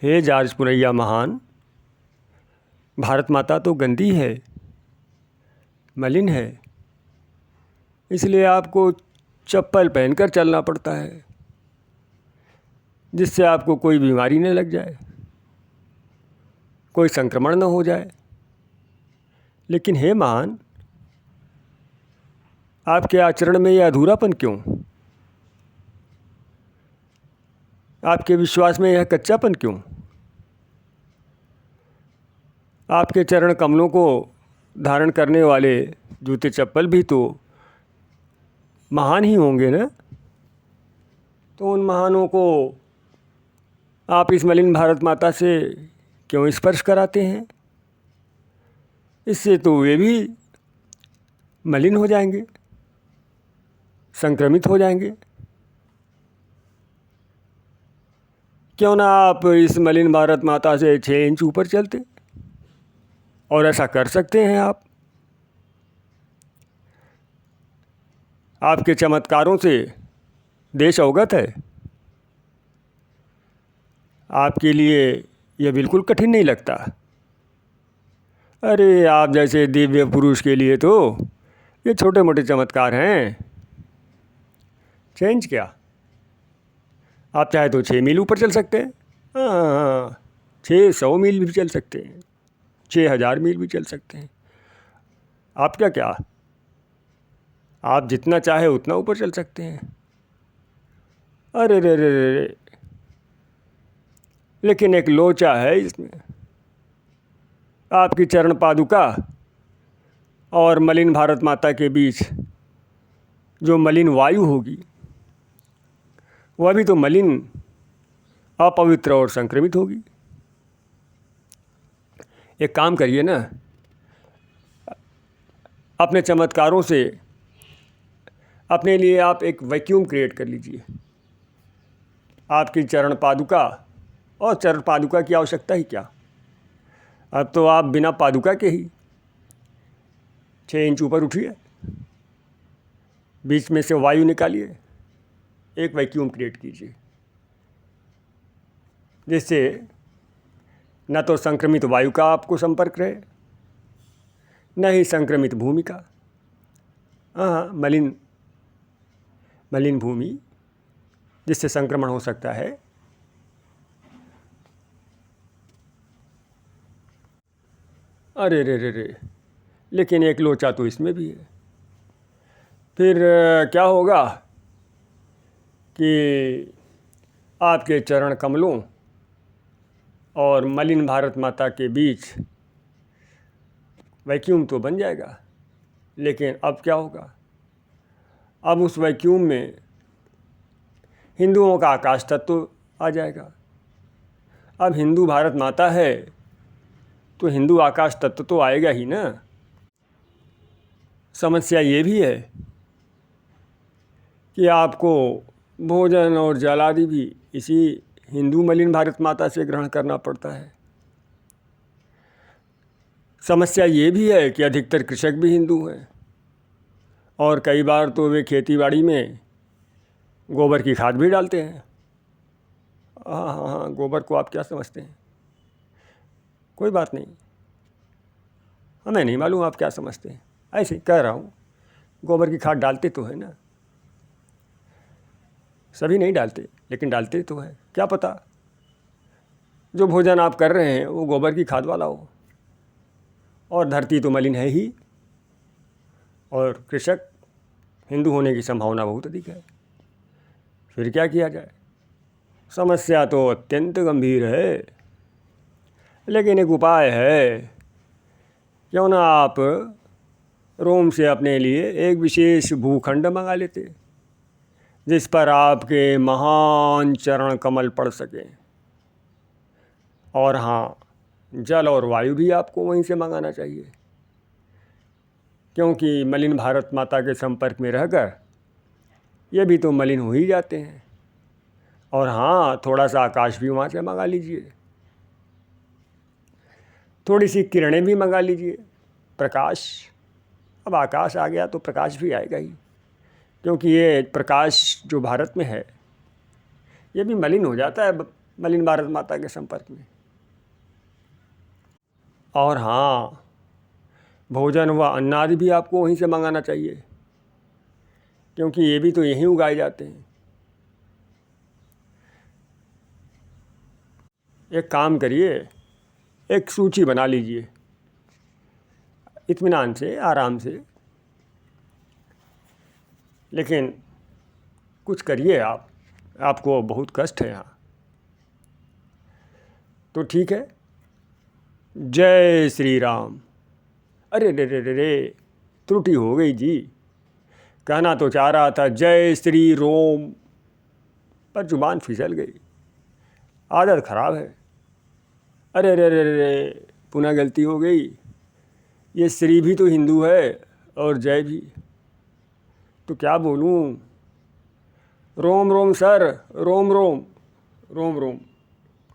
हे George पुनैया महान, भारत माता तो गंदी है, मलिन है, इसलिए आपको चप्पल पहनकर चलना पड़ता है जिससे आपको कोई बीमारी न लग जाए, कोई संक्रमण न हो जाए। लेकिन हे महान, आपके आचरण में यह अधूरापन क्यों? आपके विश्वास में यह कच्चापन क्यों? आपके चरण कमलों को धारण करने वाले जूते चप्पल भी तो महान ही होंगे ना? तो उन महानों को आप इस मलिन भारत माता से क्यों स्पर्श कराते हैं? इससे तो वे भी मलिन हो जाएंगे, संक्रमित हो जाएंगे। क्यों ना आप इस मलिन भारत माता से 6 इंच ऊपर चलते? और ऐसा कर सकते हैं आप। आपके चमत्कारों से देश अवगत है। आपके लिए यह बिल्कुल कठिन नहीं लगता। अरे आप जैसे दिव्य पुरुष के लिए तो ये छोटे मोटे चमत्कार हैं। 6 इंच क्या, आप चाहे तो 6 मील ऊपर चल सकते हैं। हाँ, 600 मील भी चल सकते हैं, 6000 मील भी चल सकते हैं। आपका क्या, आप जितना चाहे उतना ऊपर चल सकते हैं। अरे रे रे रे रे, लेकिन एक लोचा है इसमें। आपकी चरण पादुका और मलिन भारत माता के बीच जो मलिन वायु होगी, वह भी तो मलिन, अपवित्र और संक्रमित होगी। एक काम करिए ना, अपने चमत्कारों से अपने लिए आप एक वैक्यूम क्रिएट कर लीजिए। आपकी चरण पादुका, और चरण पादुका की आवश्यकता ही क्या, अब तो आप बिना पादुका के ही 6 इंच ऊपर उठिए, बीच में से वायु निकालिए, एक वैक्यूम क्रिएट कीजिए जिससे न तो संक्रमित वायु का आपको संपर्क रहे, न ही संक्रमित भूमि का। हाँ, मलिन भूमि जिससे संक्रमण हो सकता है। अरे रे रे रे, लेकिन एक लोचा तो इसमें भी है। फिर क्या होगा कि आपके चरण कमलों और मलिन भारत माता के बीच वैक्यूम तो बन जाएगा, लेकिन अब क्या होगा? अब उस वैक्यूम में हिंदुओं का आकाश तत्व आ जाएगा। अब हिंदू भारत माता है तो हिंदू आकाश तत्व तो आएगा ही ना। समस्या ये भी है कि आपको भोजन और जल आदि भी इसी हिंदू मलिन भारत माता से ग्रहण करना पड़ता है। समस्या ये भी है कि अधिकतर कृषक भी हिंदू हैं और कई बार तो वे खेती बाड़ी में गोबर की खाद भी डालते हैं। हाँ हाँ हाँ, गोबर को आप क्या समझते हैं? कोई बात नहीं, हमें नहीं मालूम आप क्या समझते हैं, ऐसे ही कह रहा हूँ। गोबर की खाद डालते तो है ना, सभी नहीं डालते लेकिन डालते तो है। क्या पता जो भोजन आप कर रहे हैं वो गोबर की खाद वाला हो। और धरती तो मलिन है ही, और कृषक हिंदू होने की संभावना बहुत अधिक है। फिर क्या किया जाए? समस्या तो अत्यंत गंभीर है, लेकिन एक उपाय है। क्यों ना आप रोम से अपने लिए एक विशेष भूखंड मंगा लेते जिस पर आपके महान चरण कमल पड़ सकें। और हाँ, जल और वायु भी आपको वहीं से मंगाना चाहिए, क्योंकि मलिन भारत माता के संपर्क में रहकर ये भी तो मलिन हो ही जाते हैं। और हाँ, थोड़ा सा आकाश भी वहाँ से मंगा लीजिए, थोड़ी सी किरणें भी मंगा लीजिए, प्रकाश। अब आकाश आ गया तो प्रकाश भी आएगा ही, क्योंकि ये प्रकाश जो भारत में है ये भी मलिन हो जाता है मलिन भारत माता के संपर्क में। और हाँ, भोजन व अनाज भी आपको वहीं से मंगाना चाहिए, क्योंकि ये भी तो यहीं उगाए जाते हैं। एक काम करिए, एक सूची बना लीजिए इत्मीनान से, आराम से, लेकिन कुछ करिए आप, आपको बहुत कष्ट है यहाँ। तो ठीक है, जय श्री राम। अरे रे रे रे रे, त्रुटि हो गई जी, कहना तो चाह रहा था जय श्री रोम, पर जुबान फिसल गई, आदत खराब है। अरे रे रे रे, पुनः गलती हो गई। ये श्री भी तो हिंदू है और जय भी, तो क्या बोलूँ। रोम रोम सर, रोम रोम, रोम रोम।